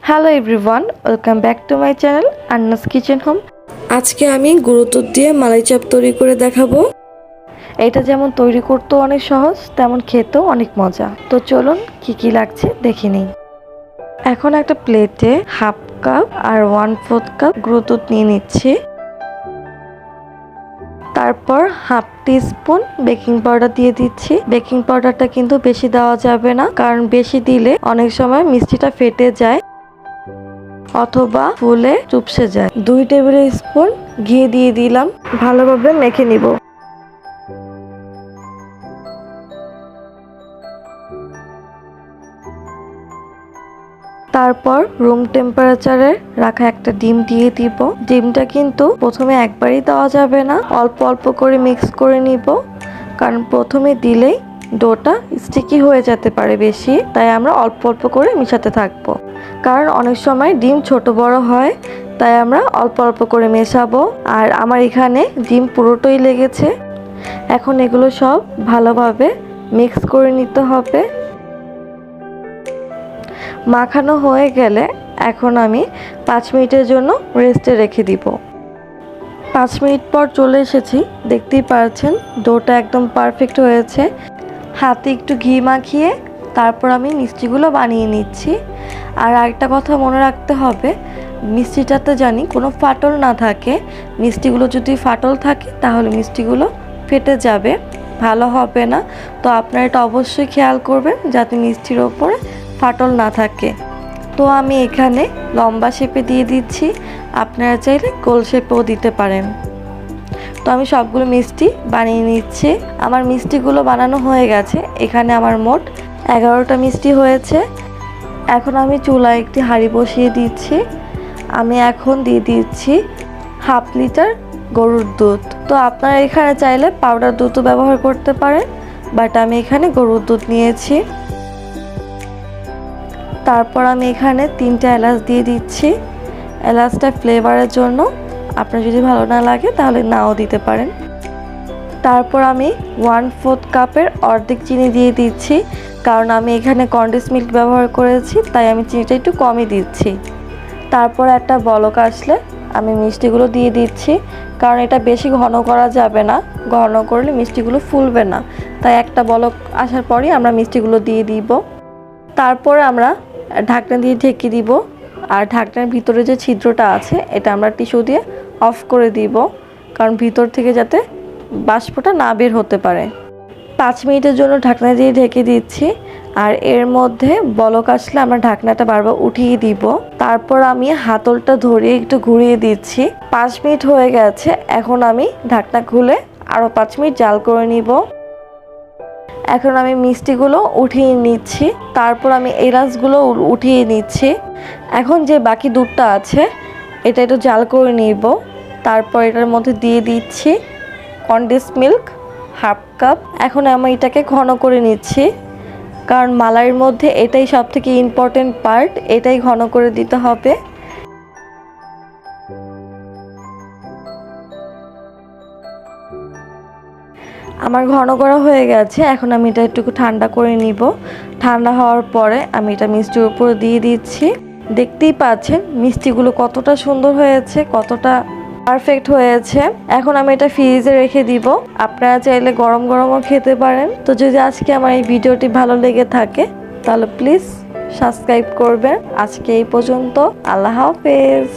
Hello everyone, welcome back to my channel Anna's kitchen home. আজকে আমি গুঁড়ো দুধ দিয়ে মালাই চাপ তৈরি করে দেখাবো। এটা যেমন তৈরি করতেও অনেক সহজ, তেমন খেতেও অনেক মজা। তো চলুন কি কি লাগছে দেখে নিই। এখন একটা প্লেটে হাফ কাপ আর 1/4 কাপ গুঁড়ো দুধ নিয়ে নিচ্ছি। তারপর হাফ টিস্পুন বেকিং পাউডার দিয়ে দিচ্ছি। বেকিং পাউডারটা কিন্তু বেশি দেওয়া যাবে না, কারণ বেশি দিলে অনেক সময় মিষ্টিটা ফেটে যায় অথবা ফুলে চুপসে যায়। 2 টেবিল স্পুন ঘি দিয়ে দিলাম, ভালোভাবে মেখে নিব। তারপর রুম টেম্পারেচারে রাখা একটা ডিম দিয়ে দিব। ডিমটা কিন্তু প্রথমে একবারই দেওয়া যাবে না, অল্প অল্প করে মিক্স করে নিব, কারণ প্রথমে দিলেই ডোটা স্টিকি হয়ে যেতে পারে বেশি, তাই আমরা অল্প অল্প করে মিশাতে থাকবো। কারণ অনেক সময় ডিম ছোট বড় হয়, তাই আমরা অল্প অল্প করে মেশাবো। আর আমার এখানে ডিম পুরোটাই লেগেছে। এখন এগুলো সব ভালোভাবে মিক্স করে নিতে হবে। মাখানো হয়ে গেলে এখন আমি 5 মিনিটের জন্য রেস্টে রেখে দিব। 5 মিনিট পর চলে এসেছি, দেখতেই পাচ্ছেন ডোটা একদম পারফেক্ট হয়েছে। হাতে একটু ঘি মাখিয়ে তারপর আমি মিষ্টিগুলো বানিয়ে নিচ্ছি। আর আরেকটা কথা মনে রাখতে হবে, মিষ্টিটাতে জানি কোনো ফাটল না থাকে। মিষ্টিগুলো যদি ফাটল থাকে তাহলে মিষ্টিগুলো ফেটে যাবে, ভালো হবে না। তো আপনারা এটা অবশ্যই খেয়াল করবেন যাতে মিষ্টির ওপরে ফাটল না থাকে। তো আমি এখানে লম্বা শেপে দিয়ে দিচ্ছি, আপনারা চাইলে গোল শেপেও দিতে পারেন। তো আমি সবগুলো মিষ্টি বানিয়ে নিচ্ছি। আমার মিষ্টিগুলো বানানো হয়ে গেছে। এখানে আমার মোট 11টা মিষ্টি হয়েছে। এখন আমি চুলায় একটি হাঁড়ি বসিয়ে দিচ্ছি। আমি এখন দিয়ে দিচ্ছি হাফ লিটার গরুর দুধ। তো আপনারা এখানে চাইলে পাউডার দুধও ব্যবহার করতে পারেন, বাট আমি এখানে গরুর দুধ নিয়েছি। তারপর আমি এখানে 3টা এলাচ দিয়ে দিচ্ছি। এলাচটা ফ্লেভারের জন্য, আপনার যদি ভালো না লাগে তাহলে নাও দিতে পারেন। তারপর আমি 1/4 কাপের অর্ধেক চিনি দিয়ে দিচ্ছি, কারণ আমি এখানে কনডেন্স মিল্ক ব্যবহার করেছি, তাই আমি চিনিটা একটু কমই দিচ্ছি। তারপর একটা বলক আসলে আমি মিষ্টিগুলো দিয়ে দিচ্ছি, কারণ এটা বেশি ঘন করা যাবে না, ঘন করলে মিষ্টিগুলো ফুলবে না। তাই একটা বলক আসার পরই আমরা মিষ্টিগুলো দিয়ে দিব। তারপর আমরা ঢাকনা দিয়ে ঢেকে দিব। আর ঢাকনার ভিতরে যে ছিদ্রটা আছে এটা আমরা টিস্যু দিয়ে অফ করে দিব, কারণ ভিতর থেকে যাতে বাষ্পটা না বের হতে পারে। 5 মিনিটের জন্য ঢাকনা দিয়ে ঢেকে দিচ্ছি। আর এর মধ্যে বলক আসলে আমরা ঢাকনাটা বারবার উঠিয়ে দিব। তারপর আমি হাতলটা ধরিয়ে একটু ঘুরিয়ে দিচ্ছি। 5 মিনিট হয়ে গেছে। এখন আমি ঢাকনা খুলে আরও 5 মিনিট জাল করে নিব। এখন আমি মিষ্টিগুলো উঠিয়ে নিচ্ছি। তারপর আমি এলাচগুলো উঠিয়ে নিচ্ছি। এখন যে বাকি দুধটা আছে এটা একটু জাল করে নিব। তারপর এটার মধ্যে দিয়ে দিচ্ছি কনডেন্স মিল্ক হাফ কাপ। এখন আমি এটাকে ঘন করে নিচ্ছি, কারণ মালাইয়ের মধ্যে এটাই সবথেকে ইম্পর্টেন্ট পার্ট, এটাই ঘন করে দিতে হবে। আমার ঘন করা হয়ে গেছে। এখন আমি এটা একটু ঠান্ডা করে নিব। ঠান্ডা হওয়ার পরে আমি এটা মিষ্টির উপরে দিয়ে দিচ্ছি। দেখতেই পাচ্ছেন মিষ্টিগুলো কতটা সুন্দর হয়েছে, কতটা পারফেক্ট হয়েছে। এখন আমি এটা ফ্রিজে রেখে দিব। আপনারা চাইলে গরম গরমও খেতে পারেন। তো যদি আজকে আমার এই ভিডিওটি ভালো লেগে থাকে তাহলে প্লিজ সাবস্ক্রাইব করবেন। আজকে এই পর্যন্ত, আল্লাহ হাফেজ।